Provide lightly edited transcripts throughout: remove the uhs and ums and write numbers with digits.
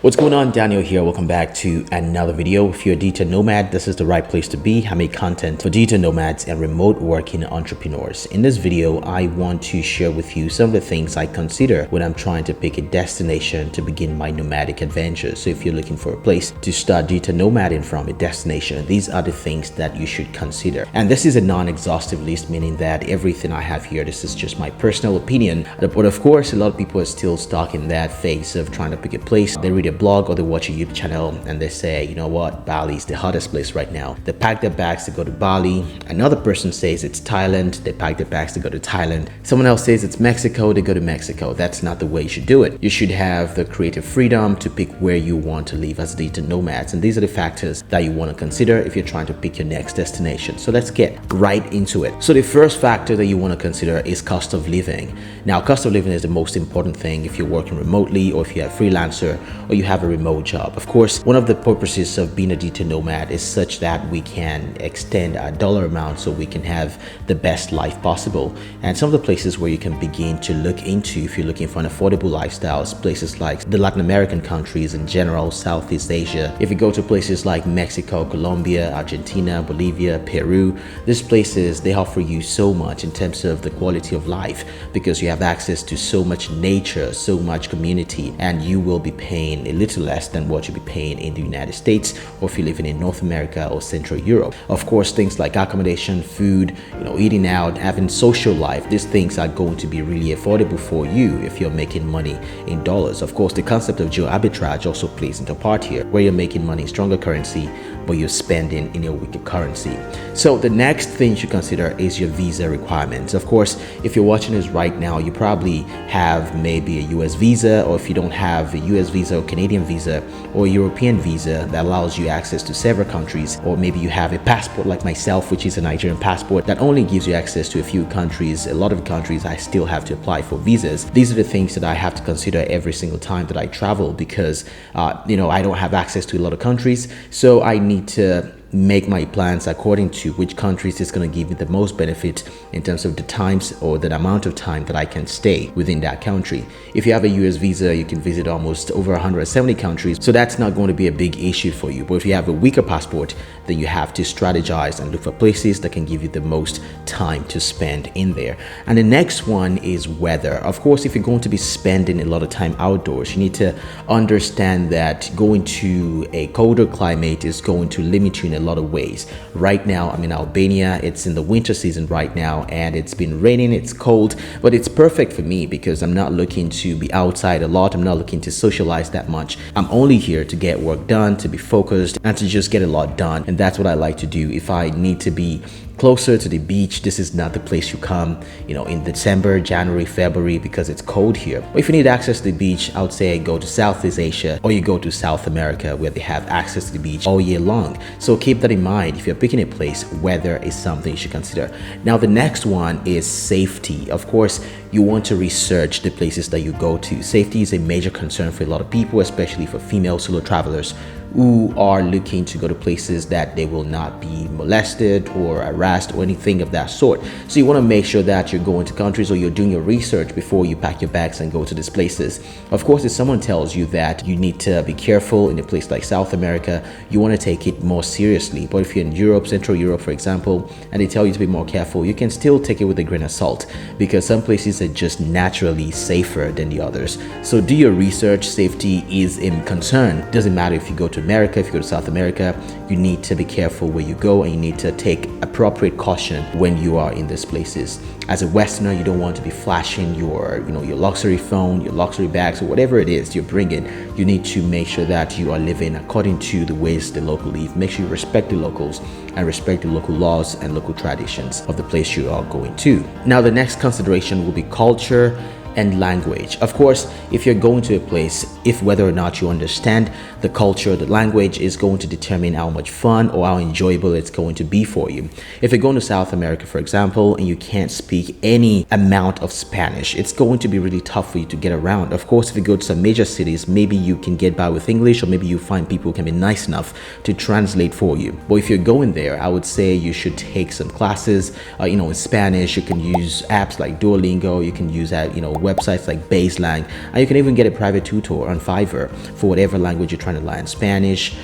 What's going on? Daniel here. Welcome back to another video. If you're a digital nomad, this is the right place to be. I make content for digital nomads and remote working entrepreneurs. In this video, I want to share with you some of the things I consider when I'm trying to pick a destination to begin my nomadic adventure. So if you're looking for a place to start digital nomading from, a destination, these are the things that you should consider. And this is a non-exhaustive list, meaning that everything I have here, this is just my personal opinion. But of course, a lot of people are still stuck in that phase of trying to pick a place. They read a blog or they watch a YouTube channel and they say, you know what, Bali is the hottest place right now. They pack their bags to go to Bali. Another person says it's Thailand. They pack their bags to go to Thailand. Someone else says it's Mexico. They go to Mexico. That's not the way you should do it. You should have the creative freedom to pick where you want to live as digital nomads. And these are the factors that you want to consider if you're trying to pick your next destination. So let's get right into it. So the first factor that you want to consider is cost of living. Now, cost of living is the most important thing if you're working remotely or if you're a freelancer or you have a remote job. Of course, one of the purposes of being a digital nomad is such that we can extend our dollar amount so we can have the best life possible. And some of the places where you can begin to look into if you're looking for an affordable lifestyle is places like the Latin American countries in general, Southeast Asia. If you go to places like Mexico, Colombia, Argentina, Bolivia, Peru, these places, they offer you so much in terms of the quality of life because you have access to so much nature, so much community, and you will be paying a little less than what you'll be paying in the United States or if you're living in North America or Central Europe. Of course, things like accommodation, food, eating out, having social life, these things are going to be really affordable for you if you're making money in dollars. Of course, the concept of geo arbitrage also plays into part here, where you're making money in stronger currency but you're spending in your weaker currency. So the next thing you should consider is your visa requirements. Of course, if you're watching this right now, you probably have maybe a US visa, or if you don't have a US visa or Canadian visa or European visa that allows you access to several countries, or maybe you have a passport like myself, which is a Nigerian passport that only gives you access to a few countries. A lot of countries I still have to apply for visas. These are the things that I have to consider every single time that I travel because I don't have access to a lot of countries, so I need to make my plans according to which countries is going to give me the most benefit in terms of the times or the amount of time that I can stay within that country. If you have a US visa, you can visit almost over 170 countries, so that's not going to be a big issue for you. But if you have a weaker passport, then you have to strategize and look for places that can give you the most time to spend in there. And the next one is weather. Of course, if you're going to be spending a lot of time outdoors, you need to understand that going to a colder climate is going to limit you in a lot of ways. Right now, I'm in Albania. It's in the winter season right now and it's been raining, it's cold, but it's perfect for me because I'm not looking to be outside a lot. I'm not looking to socialize that much. I'm only here to get work done, to be focused, and to just get a lot done. And that's what I like to do. If I need to be closer to the beach, this is not the place you come, in December, January, February, because it's cold here. But if you need access to the beach, I would say go to Southeast Asia or you go to South America where they have access to the beach all year long. So keep that in mind. If you're picking a place, weather is something you should consider. Now, the next one is safety. Of course, you want to research the places that you go to. Safety is a major concern for a lot of people, especially for female solo travelers who are looking to go to places that they will not be molested or harassed or anything of that sort. So you want to make sure that you're going to countries or you're doing your research before you pack your bags and go to these places. Of course, if someone tells you that you need to be careful in a place like South America, you want to take it more seriously. But if you're in Europe, Central Europe, for example, and they tell you to be more careful, you can still take it with a grain of salt because some places are just naturally safer than the others. So do your research. Safety is a concern. Doesn't matter if you go to America, if you go to South America, you need to be careful where you go and you need to take appropriate caution when you are in these places. As a Westerner, you don't want to be flashing your luxury phone, your luxury bags, or whatever it is you're bringing. You need to make sure that you are living according to the ways the local live. Make sure you respect the locals and respect the local laws and local traditions of the place you are going to. Now, the next consideration will be culture and language. Of course, if you're going to a place, if whether or not you understand the culture, the language is going to determine how much fun or how enjoyable it's going to be for you. If you're going to South America, for example, and you can't speak any amount of Spanish, it's going to be really tough for you to get around. Of course, if you go to some major cities, maybe you can get by with English, or maybe you find people who can be nice enough to translate for you. But if you're going there, I would say you should take some classes, in Spanish. You can use apps like Duolingo. You can use websites like Baselang, and you can even get a private tutor on Fiverr for whatever language you're trying to learn, Spanish,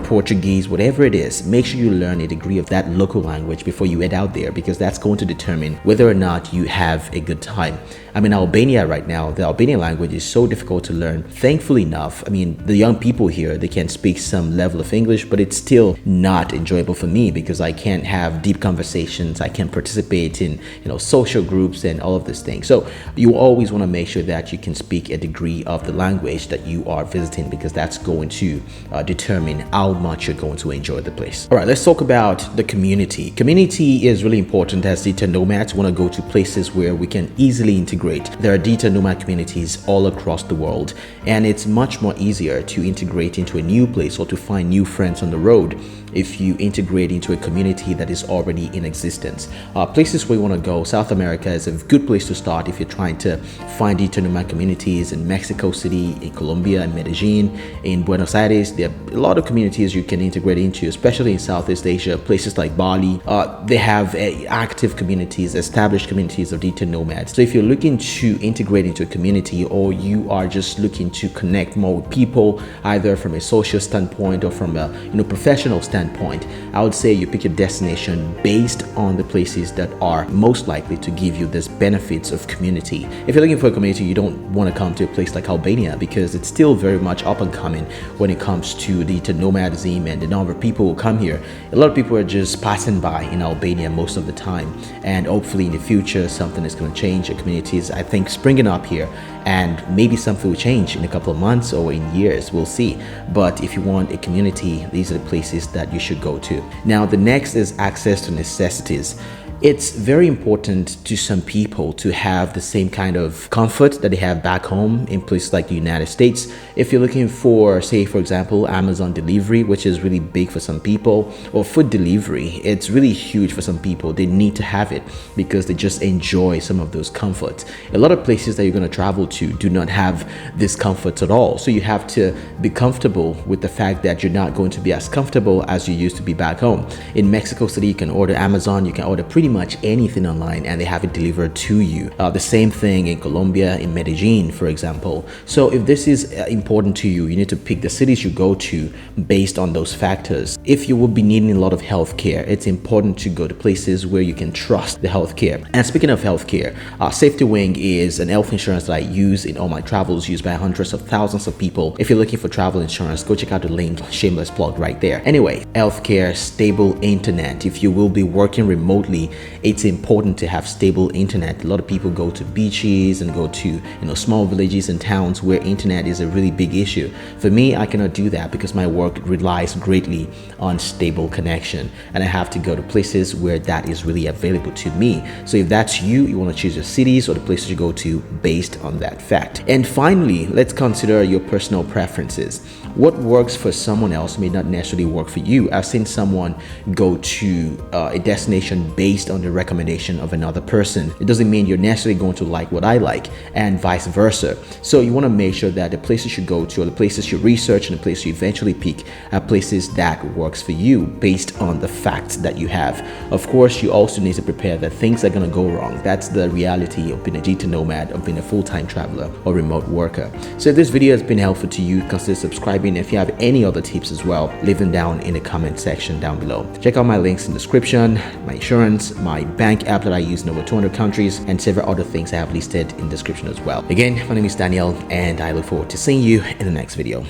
Portuguese, whatever it is. Make sure you learn a degree of that local language before you head out there, because that's going to determine whether or not you have a good time. I'm in Albania right now. The Albanian language is so difficult to learn. Thankfully enough, I mean, the young people here, they can speak some level of English, but it's still not enjoyable for me because I can't have deep conversations. I can't participate in, social groups and all of these things. So you always want to make sure that you can speak a degree of the language that you are visiting, because that's going to determine how much you're going to enjoy the place. All right, let's talk about the community. Community is really important, as digital nomads want to go to places where we can easily integrate. There are digital nomad communities all across the world, and it's much more easier to integrate into a new place or to find new friends on the road if you integrate into a community that is already in existence. Places where you want to go, South America is a good place to start if you're trying to find digital nomad communities in Mexico City, in Colombia, in Medellin, in Buenos Aires. There are a lot of communities you can integrate into, especially in Southeast Asia, places like Bali. They have active communities, established communities of digital nomads. So if you're looking to integrate into a community, or you are just looking to connect more with people, either from a social standpoint or from a professional standpoint, I would say you pick a destination based on the places that are most likely to give you this benefits of community. If you're looking for a community, you don't want to come to a place like Albania, because it's still very much up and coming when it comes to digital nomadism and the number of people who come here. A lot of people are just passing by in Albania most of the time, and hopefully in the future something is going to change. The community is, I think, springing up here, and maybe something will change in a couple of months or in years. We'll see. But if you want a community, these are the places that you should go to. Now, the next is access to necessities. It's very important to some people to have the same kind of comfort that they have back home in places like the United States. If you're looking for, say, for example, Amazon delivery, which is really big for some people, or food delivery, it's really huge for some people. They need to have it because they just enjoy some of those comforts. A lot of places that you're going to travel to do not have this comfort at all. So you have to be comfortable with the fact that you're not going to be as comfortable as you used to be back home. In Mexico City, you can order Amazon, you can order pretty much anything online and they have it delivered to you. The same thing in Colombia, in Medellin, for example. So if this is important to you, you need to pick the cities you go to based on those factors. If you will be needing a lot of healthcare, it's important to go to places where you can trust the healthcare. And speaking of healthcare, Safety Wing is an health insurance that I use in all my travels, used by hundreds of thousands of people. If you're looking for travel insurance, go check out the link, shameless plug right there. Anyway, healthcare, stable internet. If you will be working remotely, it's important to have stable internet. A lot of people go to beaches and go to small villages and towns where internet is a really big issue. For me, I cannot do that because my work relies greatly on stable connection, and I have to go to places where that is really available to me. So if that's you, you want to choose your cities or the places you go to based on that fact. And finally, let's consider your personal preferences. What works for someone else may not necessarily work for you. I've seen someone go to a destination based on the recommendation of another person. It doesn't mean you're necessarily going to like what I like, and vice versa. So you want to make sure that the places you go to, or the places you research, and the places you eventually pick are places that works for you based on the facts that you have. Of course, you also need to prepare that things are going to go wrong. That's the reality of being a digital nomad, of being a full-time traveler or remote worker. So if this video has been helpful to you, consider subscribing. If you have any other tips as well, leave them down in the comment section down below. Check out my links in the description, my insurance, my bank app that I use in over 200 countries, and several other things I have listed in the description as well. Again, my name is Daniel, and I look forward to seeing you in the next video.